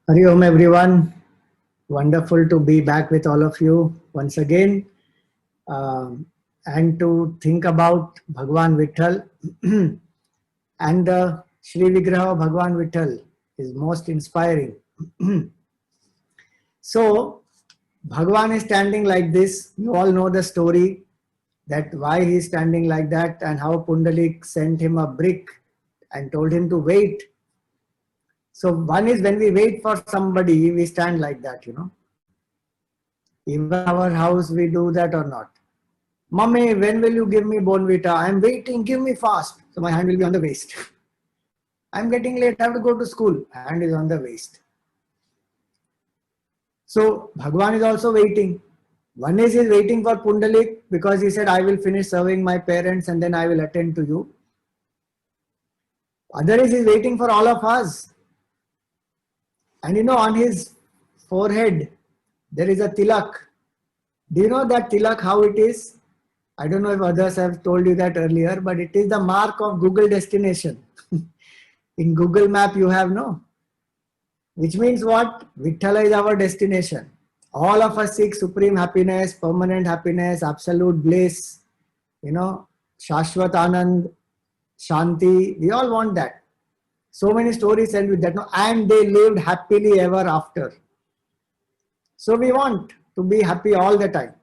Hari Om everyone. Wonderful to be back with all of you once again and to think about Bhagwan Vitthal and the Shri Vigraha of Bhagwan Vitthal is most inspiring. So Bhagwan is standing like this. You all know the story that why he is standing like that and how Pundalik sent him a brick and told him to wait. So one is when we wait for somebody, we stand like that. Even our house, we do that or not. Mummy, when will you give me Bonvita? I'm waiting, give me fast. So my hand will be on the waist. I'm getting late, I have to go to school. Hand is on the waist. So Bhagwan is also waiting. One is he's waiting for Pundalik because he said, I will finish serving my parents and then I will attend to you. Other is he's waiting for all of us. And on his forehead, there is a tilak. Do you know that tilak, how it is? I don't know if others have told you that earlier, but it is the mark of Google destination. In Google Map, you have no. Which means what? Vithala is our destination. All of us seek supreme happiness, permanent happiness, absolute bliss, Shashwat Anand, Shanti. We all want that. So many stories end with that. No? And they lived happily ever after. So we want to be happy all the time.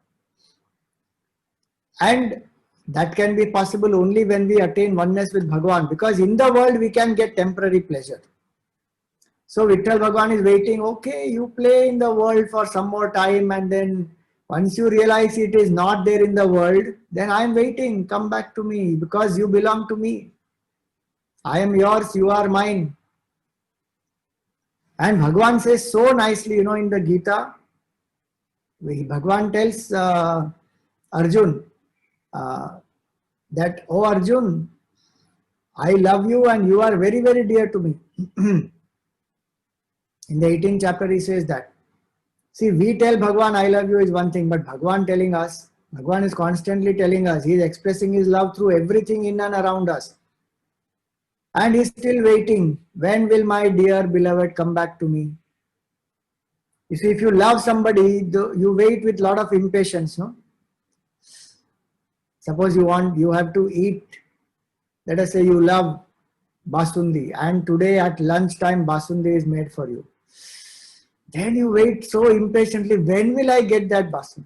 And that can be possible only when we attain oneness with Bhagwan, because in the world we can get temporary pleasure. So Vitthal Bhagwan is waiting, okay, you play in the world for some more time and then once you realize it is not there in the world, then I am waiting, come back to me because you belong to me. I am yours, you are mine. And Bhagwan says so nicely, in the Gita, Bhagwan tells Arjun, that, oh Arjun, I love you and you are very, very dear to me. In the 18th chapter, he says that. See, we tell Bhagwan, I love you is one thing, but Bhagwan telling us, Bhagwan is constantly telling us, he is expressing his love through everything in and around us. And he is still waiting. When will my dear beloved come back to me? You see, if you love somebody, you wait with a lot of impatience, no? Suppose you have to eat, let us say you love Basundi and today at lunchtime Basundi is made for you. Then you wait so impatiently, when will I get that Basundi?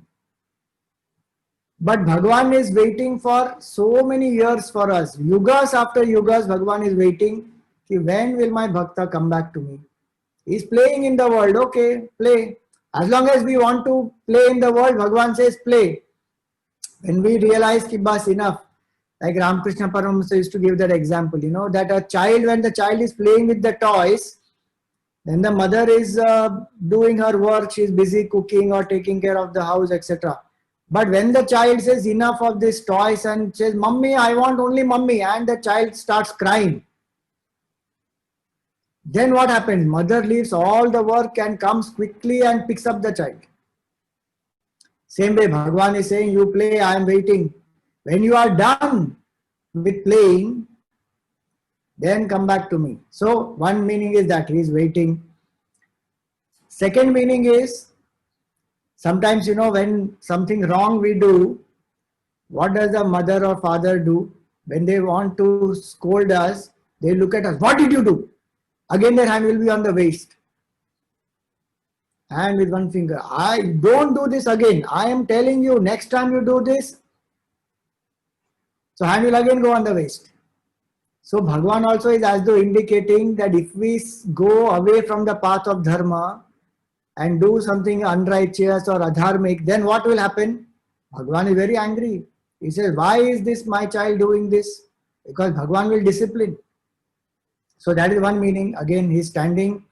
But Bhagwan is waiting for so many years for us. Yugas after yugas, Bhagwan is waiting. When will my Bhakta come back to me? He's playing in the world, okay, play. As long as we want to play in the world, Bhagwan says play. When we realize ki bas enough, like Ramakrishna Paramahamsa used to give that example, that a child, when the child is playing with the toys, then the mother is doing her work, she is busy cooking or taking care of the house, etc. But when the child says enough of these toys and says, Mummy, I want only Mummy, and the child starts crying, then what happens? Mother leaves all the work and comes quickly and picks up the child. Same way, Bhagwan is saying, you play, I am waiting. When you are done with playing, then come back to me. So, one meaning is that he is waiting. Second meaning is, sometimes, when something wrong we do, what does the mother or father do? When they want to scold us, they look at us, what did you do? Again, their hand will be on the waist. And with one finger, I don't do this again. I am telling you, next time you do this. So hand will again go on the waist. So Bhagwan also is as though indicating that if we go away from the path of dharma and do something unrighteous or adharmic, then what will happen? Bhagwan is very angry. He says, why is this my child doing this? Because Bhagwan will discipline. So that is one meaning. Again, he is standing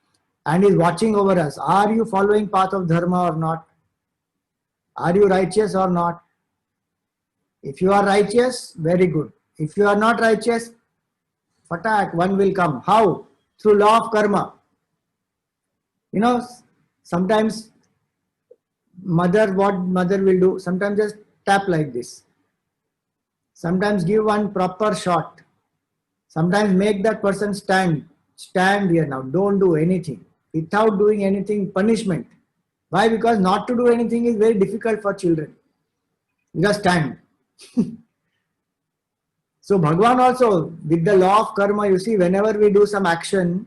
and is watching over us. Are you following path of dharma or not? Are you righteous or not? If you are righteous, very good. If you are not righteous, fatak, one will come. How? Through law of karma. Sometimes what mother will do, sometimes just tap like this. Sometimes give one proper shot. Sometimes make that person stand here now. Don't do anything. without doing anything punishment. Why? Because not to do anything is very difficult for children. You just stand. So Bhagwan also, with the law of karma, you see, whenever we do some action,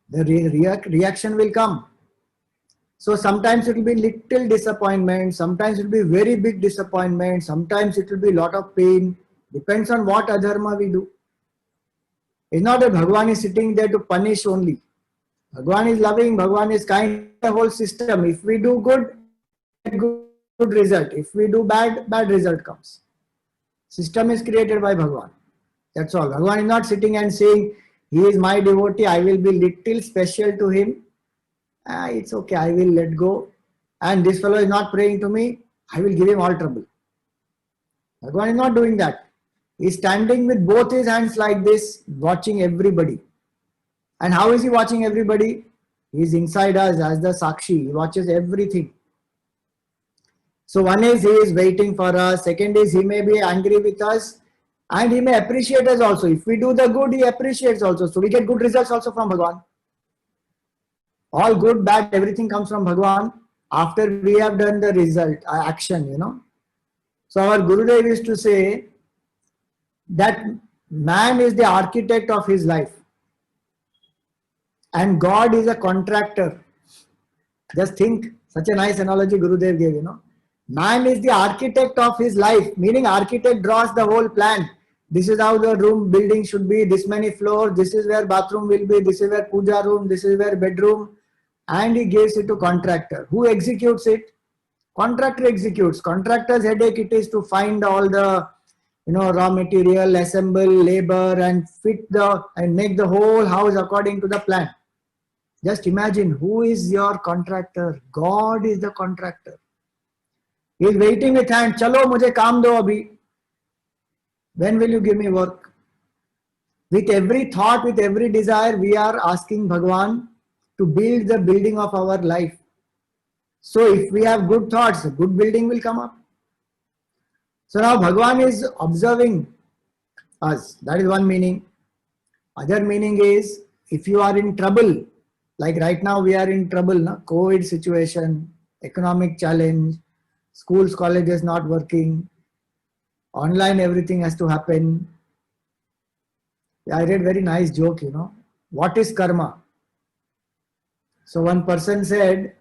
the reaction will come. So sometimes it will be little disappointment, sometimes it will be very big disappointment, sometimes it will be lot of pain. Depends on what adharma we do. It's not that Bhagwan is sitting there to punish only. Bhagwan is loving, Bhagwan is kind, the whole system. If we do good, good result. If we do bad, bad result comes. System is created by Bhagwan. That's all. Bhagwan is not sitting and saying, he is my devotee, I will be little special to him. It's okay, I will let go. And this fellow is not praying to me, I will give him all trouble. Bhagwan is not doing that. He is standing with both his hands like this, watching everybody. And how is he watching everybody? He is inside us as the Sakshi. He watches everything. So one is he is waiting for us. Second is he may be angry with us. And he may appreciate us also. If we do the good, he appreciates also. So we get good results also from Bhagwan. All good, bad, everything comes from Bhagwan after we have done the result, action, you know. So our Gurudev used to say that man is the architect of his life and God is a contractor. Just think, such a nice analogy Gurudev gave, you know. Man is the architect of his life, meaning architect draws the whole plan. This is how the room building should be, this many floors, this is where bathroom will be, this is where puja room, this is where bedroom, and he gives it to contractor. Who executes it? Contractor executes. Contractor's headache it is to find all the raw material, assemble, labor, and fit and make the whole house according to the plan. Just imagine, who is your contractor? God is the contractor. He is waiting with hand. Chalo, mujhe kaam do abhi. When will you give me work? With every thought, with every desire, we are asking Bhagwan to build the building of our life. So if we have good thoughts, a good building will come up. So now Bhagwan is observing us. That is one meaning. Other meaning is, if you are in trouble, like right now we are in trouble, na? COVID situation, economic challenge, schools, colleges not working, online everything has to happen. I read very nice joke, what is karma? So one person said,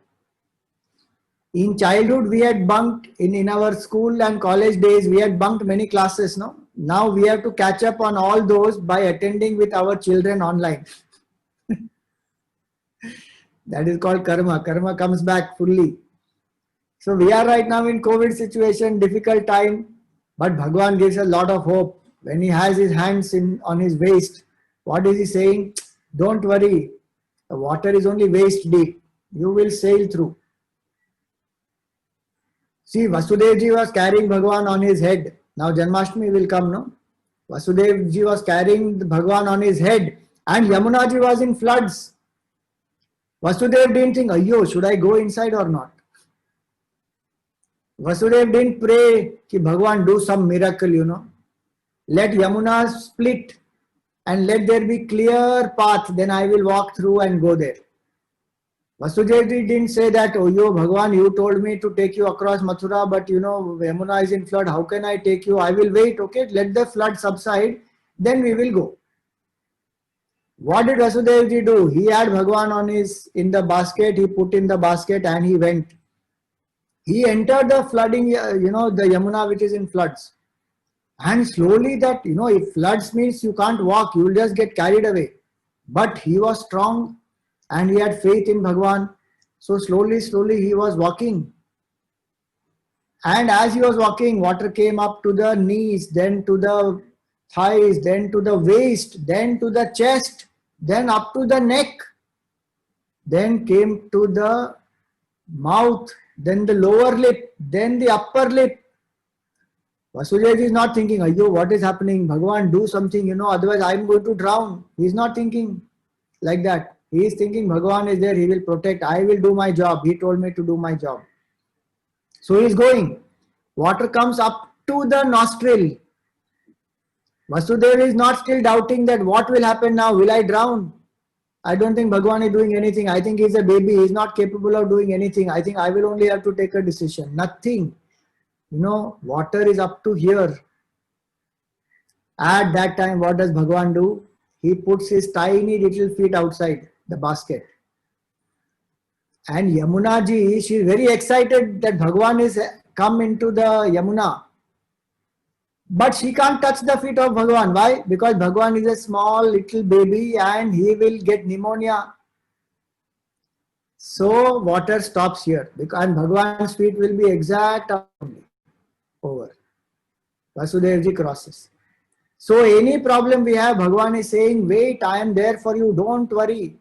in childhood we had bunked, in our school and college days we had bunked many classes, no? Now we have to catch up on all those by attending with our children online. That is called karma. Karma comes back fully. So we are right now in COVID situation, difficult time, but Bhagwan gives a lot of hope. When he has his hands on his waist, what is he saying? Don't worry, the water is only waist deep. You will sail through. See, Vasudevji was carrying Bhagwan on his head. Now Janmashtami will come, no? Vasudevji was carrying Bhagwan on his head and Yamunaji was in floods. Vasudev didn't think, ayyo, should I go inside or not? Vasudev didn't pray कि Bhagwan do some miracle, Let Yamuna split and let there be clear path, then I will walk through and go there. Vasudev didn't say that, oh yo Bhagwan, you told me to take you across Mathura, but Yamuna is in flood, how can I take you? I will wait, okay, let the flood subside, then we will go. What did Vasudevji do? He had Bhagwan in the basket, he put in the basket and he went. He entered the flooding, the Yamuna which is in floods. And slowly that, if floods means you can't walk, you will just get carried away. But he was strong and he had faith in Bhagwan. So slowly he was walking. And as he was walking, water came up to the knees, then to the thighs, then to the waist, then to the chest, then up to the neck, then came to the mouth, then the lower lip, then the upper lip. Vasudevji is not thinking, ayyo, what is happening? Bhagwan, do something, otherwise I am going to drown. He is not thinking like that. He is thinking, Bhagwan is there, he will protect. I will do my job. He told me to do my job. So he is going. Water comes up to the nostril. Vasudeva is not still doubting that what will happen now? Will I drown? I don't think Bhagwan is doing anything. I think he's a baby. He's not capable of doing anything. I think I will only have to take a decision. Nothing. You know, water is up to here. At that time, what does Bhagwan do? He puts his tiny little feet outside the basket. And Yamuna ji, she is very excited that Bhagwan is come into the Yamuna. But she can't touch the feet of Bhagwan. Why? Because Bhagwan is a small little baby and he will get pneumonia. So water stops here. And Bhagwan's feet will be exact over. Vasudevji crosses. So any problem we have, Bhagwan is saying, wait, I am there for you, don't worry.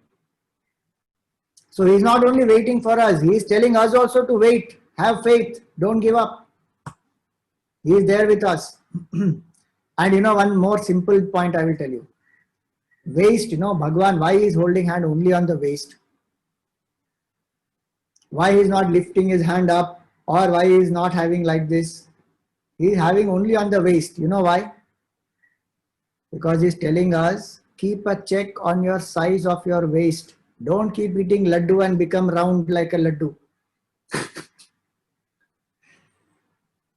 So he is not only waiting for us, he is telling us also to wait, have faith, don't give up. He is there with us. And you know, one more simple point I will tell you. Waist, you know, Bhagwan, why he is holding hand only on the waist? Why he is not lifting his hand up, or why he is not having like this? He is having only on the waist. You know why? Because he is telling us, keep a check on your size of your waist. Don't keep eating laddu and become round like a laddu.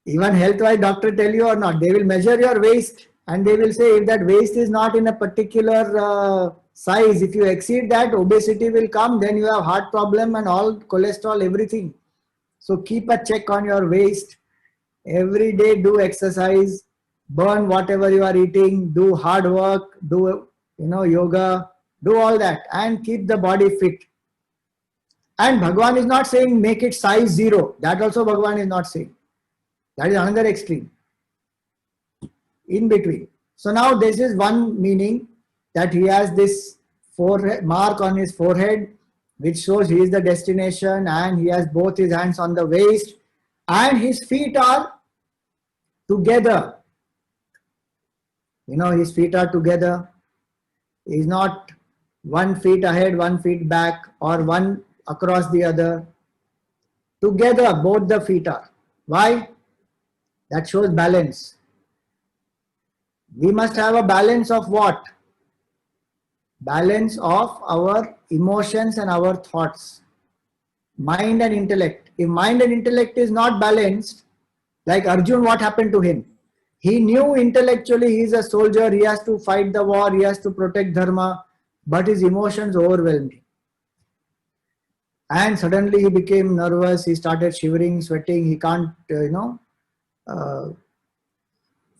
Even health-wise doctor tell you or not, they will measure your waist and they will say if that waist is not in a particular size, if you exceed that, obesity will come, then you have heart problem and all cholesterol, everything. So keep a check on your waist. Every day do exercise, burn whatever you are eating, do hard work, do yoga, do all that and keep the body fit. And Bhagwan is not saying make it size 0. That also Bhagwan is not saying. That is another extreme. In between. So now this is one meaning, that he has this mark on his forehead which shows he is the destination, and he has both his hands on the waist and his feet are together. You know, his feet are together. He is not 1 feet ahead, 1 feet back, or one across the other. Together both the feet are. Why? That shows balance. We must have a balance of what? Balance of our emotions and our thoughts. Mind and intellect. If mind and intellect is not balanced, like Arjun, what happened to him? He knew intellectually he is a soldier, he has to fight the war, he has to protect dharma, but his emotions overwhelmed him. And suddenly he became nervous, he started shivering, sweating, he can't,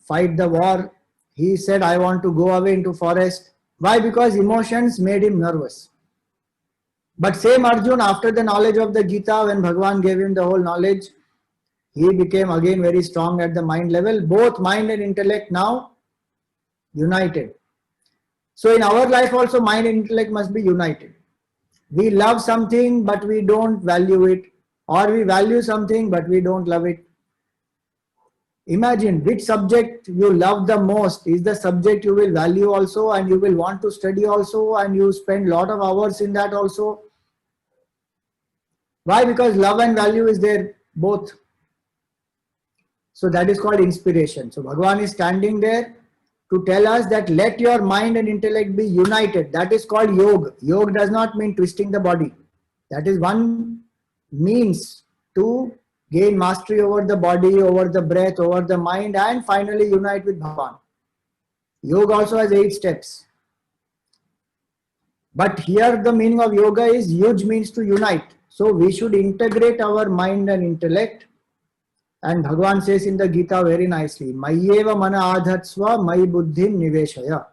fight the war. He said, I want to go away into forest. Why? Because emotions made him nervous. But same Arjun, after the knowledge of the Gita, when Bhagwan gave him the whole knowledge, he became again very strong at the mind level. Both mind and intellect now united. So in our life also, mind and intellect must be united. We love something but we don't value it, or we value something but we don't love it. Imagine which subject you love the most is the subject you will value also, and you will want to study also, and you spend a lot of hours in that also. Why? Because love and value is there both. So that is called inspiration. So Bhagwan is standing there to tell us that let your mind and intellect be united. That is called yoga. Yoga does not mean twisting the body. That is one means to gain mastery over the body, over the breath, over the mind, and finally unite with Bhagwan. Yoga also has 8 steps. But here the meaning of yoga is yuj means to unite. So we should integrate our mind and intellect. And Bhagwan says in the Gita very nicely, Mayyeva mana adhatsva mai buddhim niveshaya.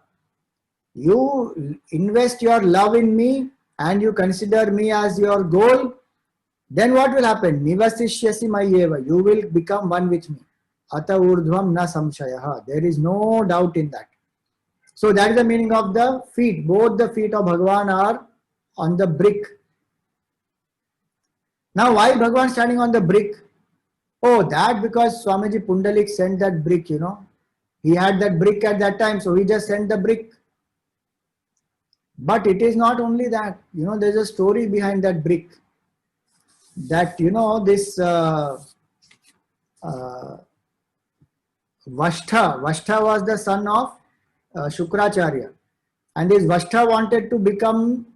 You invest your love in me and you consider me as your goal, then what will happen? Nivasishyasi mayyeva. You will become one with me. Ata urdhvam na samshayaha. There is no doubt in that. So that is the meaning of the feet. Both the feet of Bhagwan are on the brick. Now why Bhagwan standing on the brick? Oh, that because Swamiji Pundalik sent that brick, you know. He had that brick at that time, so he just sent the brick. But it is not only that, you know, there's a story behind that brick. That, you know, this Vashtha was the son of Shukracharya. And this Vashtha wanted to become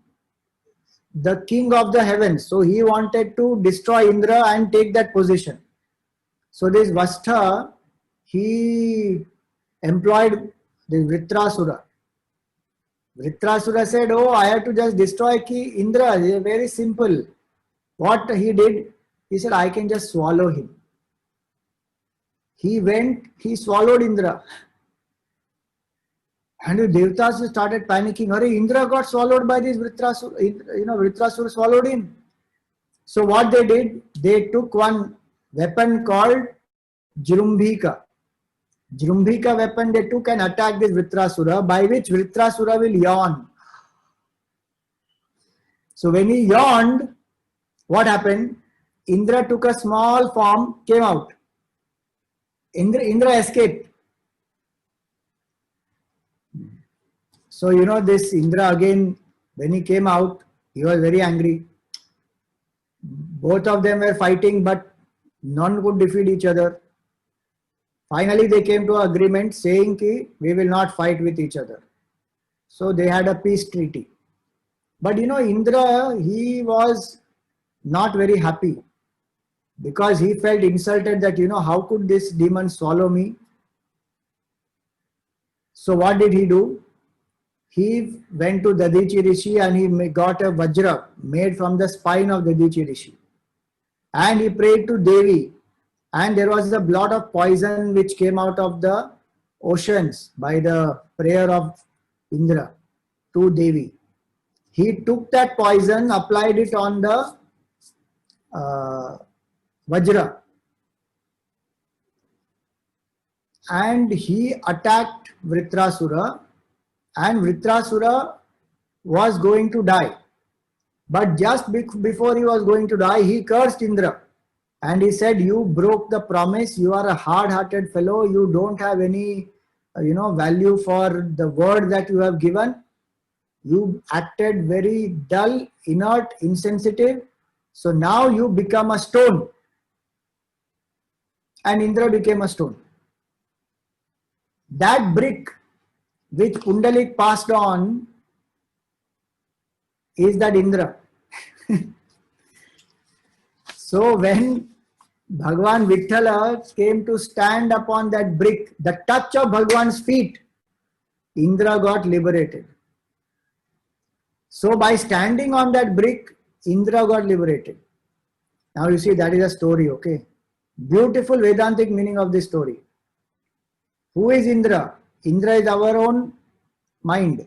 the king of the heavens. So he wanted to destroy Indra and take that position. So this Vastha, he employed this Vritrasura. Vritrasura said, oh, I have to just destroy Indra. Very simple. What he did, he said, I can just swallow him. He went, he swallowed Indra. And the Devatas started panicking. Hurry, Indra got swallowed by this Vritrasura. Vritrasura swallowed him. So what they did, they took one weapon called Jrumbhika. Jrumbhika weapon they took and attacked this Vritrasura, by which Vritrasura will yawn. So when he yawned, what happened? Indra took a small form, came out. Indra escaped. So this Indra again, when he came out, he was very angry. Both of them were fighting, but none could defeat each other. Finally, they came to an agreement saying that we will not fight with each other. So they had a peace treaty. But Indra, he was not very happy because he felt insulted that, how could this demon swallow me? So what did he do? He went to Dadichi Rishi and he got a Vajra made from the spine of Dadichi Rishi. And he prayed to Devi. And there was a lot of poison which came out of the oceans by the prayer of Indra to Devi. He took that poison, applied it on the Vajra, and he attacked Vritrasura, and Vritrasura was going to die. But just before he was going to die, he cursed Indra. And he said, you broke the promise, you are a hard-hearted fellow, you don't have any value for the word that you have given. You acted very dull, inert, insensitive. So now you become a stone. And Indra became a stone. That brick which Pundalik passed on is that Indra. So when Bhagwan Vithala came to stand upon that brick, the touch of Bhagwan's feet, Indra got liberated. So by standing on that brick, Indra got liberated. Now you see, that is a story, okay? Beautiful Vedantic meaning of this story. Who is Indra? Indra is our own mind.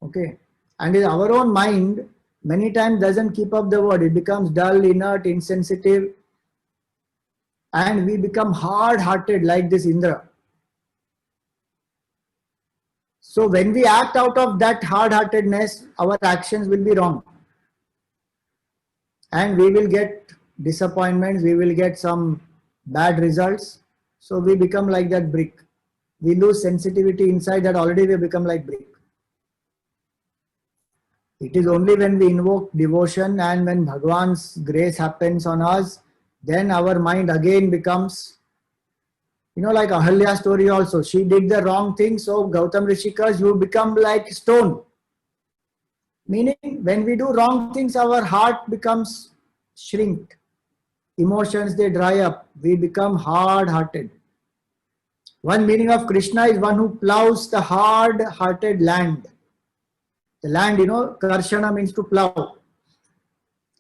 Okay? And in our own mind, many times doesn't keep up the word. It becomes dull, inert, insensitive. And we become hard-hearted like this Indra. So when we act out of that hard-heartedness, our actions will be wrong. And we will get disappointments, we will get some bad results. So we become like that brick. We lose sensitivity inside that already we become like brick. It is only when we invoke devotion and when Bhagwan's grace happens on us, then our mind again becomes, like Ahalya story also. She did the wrong thing, so Gautam Rishikesh, you become like stone. Meaning, when we do wrong things, our heart becomes shrink. Emotions, they dry up. We become hard-hearted. One meaning of Krishna is one who plows the hard-hearted land. The land, Karshana means to plow.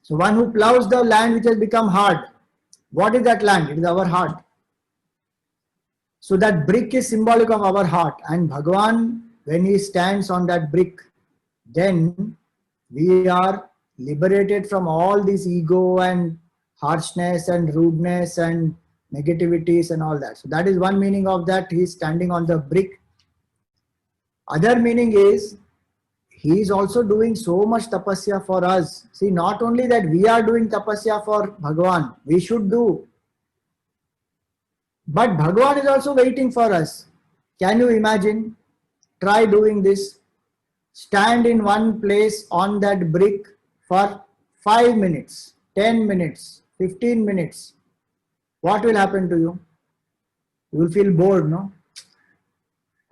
So one who plows the land which has become hard. What is that land? It is our heart. So that brick is symbolic of our heart. And Bhagavan, when he stands on that brick, then we are liberated from all this ego and harshness and rudeness and negativities and all that. So that is one meaning of that. He is standing on the brick. Other meaning is, he is also doing so much tapasya for us. See, not only that we are doing tapasya for Bhagavan, we should do. But Bhagavan is also waiting for us. Can you imagine? Try doing this. Stand in one place on that brick for 5 minutes, 10 minutes, 15 minutes. What will happen to you? You will feel bored, no?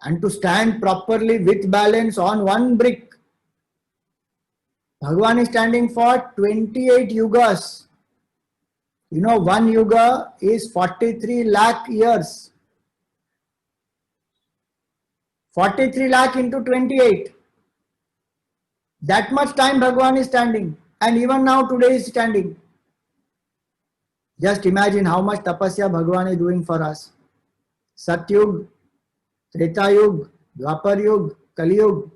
And to stand properly with balance on one brick, Bhagwan is standing for 28 yugas. You know, one yuga is 43 lakh years. 43 lakh into 28. That much time Bhagwan is standing. And even now today is standing. Just imagine how much tapasya Bhagwan is doing for us. Satyug, Treta Yug, Dwapar Yug, Kali Yug.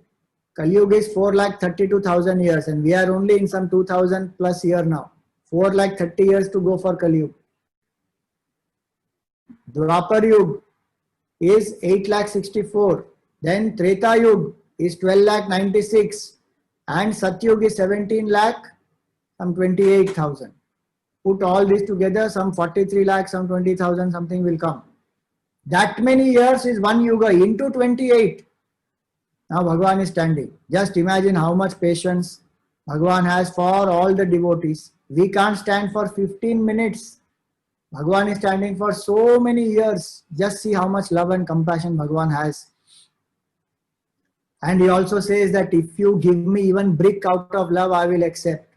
Kali Yug is 4,32,000 years and we are only in some 2000 plus year now. 4,30,000 years to go for Kali Yug. Dwapar Yug is 8,64,000. Then Treta Yug is 12,96,000 and Satyug is 17,28,000. Put all this together, some 43 lakh, some 20,000, something will come. That many years is one yuga into 28. Now Bhagwan is standing. Just imagine how much patience Bhagwan has for all the devotees. We can't stand for 15 minutes. Bhagwan is standing for so many years. Just see how much love and compassion Bhagwan has. And he also says that if you give me even brick out of love, I will accept.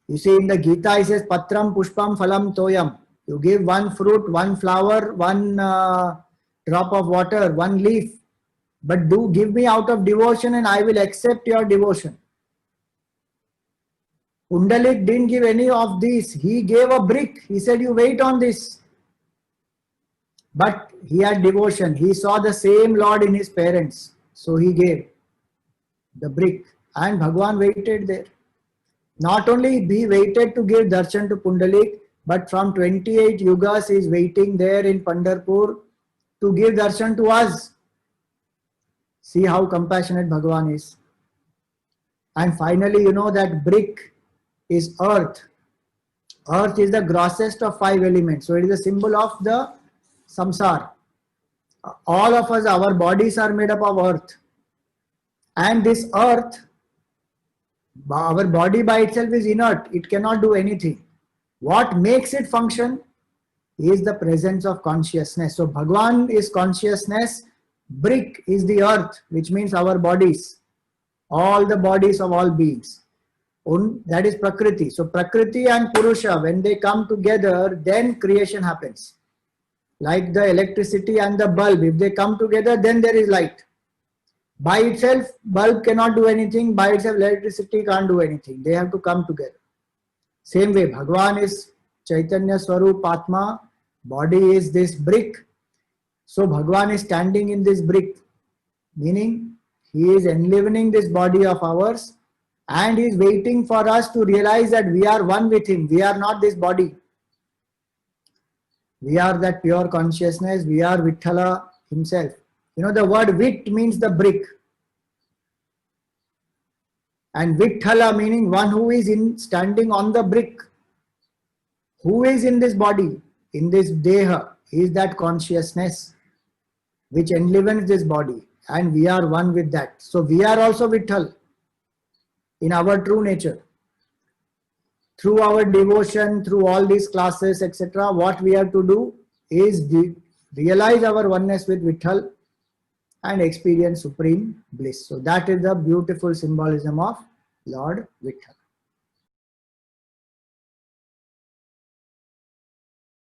You see in the Gita, he says, Patram Pushpam Phalam Toyam. You give one fruit, one flower, one drop of water, one leaf. But do give me out of devotion and I will accept your devotion. Pundalik didn't give any of these. He gave a brick. He said, you wait on this. But he had devotion. He saw the same Lord in his parents. So he gave the brick. And Bhagwan waited there. Not only he waited to give darshan to Pundalik, but from 28 yugas he is waiting there in Pandharpur to give darshan to us. See how compassionate Bhagwan is. And finally, you know that brick is earth. Earth is the grossest of 5 elements. So it is a symbol of the samsara. All of us, our bodies are made up of earth. And this earth, our body by itself is inert. It cannot do anything. What makes it function is the presence of consciousness. So Bhagwan is consciousness. Brick is the earth, which means our bodies. All the bodies of all beings. That is Prakriti. So Prakriti and Purusha, when they come together, then creation happens. Like the electricity and the bulb, if they come together, then there is light. By itself, bulb cannot do anything. By itself, electricity can't do anything. They have to come together. Same way, Bhagwan is Chaitanya Swarup Atma. Body is this brick. So Bhagwan is standing in this brick. Meaning, he is enlivening this body of ours. And he is waiting for us to realize that we are one with him. We are not this body. We are that pure consciousness. We are Vithala himself. You know, the word Vit means the brick. And Vithala meaning one who is standing on the brick. Who is in this body? In this Deha is that consciousness which enlivens this body. And we are one with that. So we are also Vitthal in our true nature. Through our devotion, through all these classes, etc., what we have to do is realize our oneness with Vitthal and experience supreme bliss. So that is the beautiful symbolism of Lord Vitthal.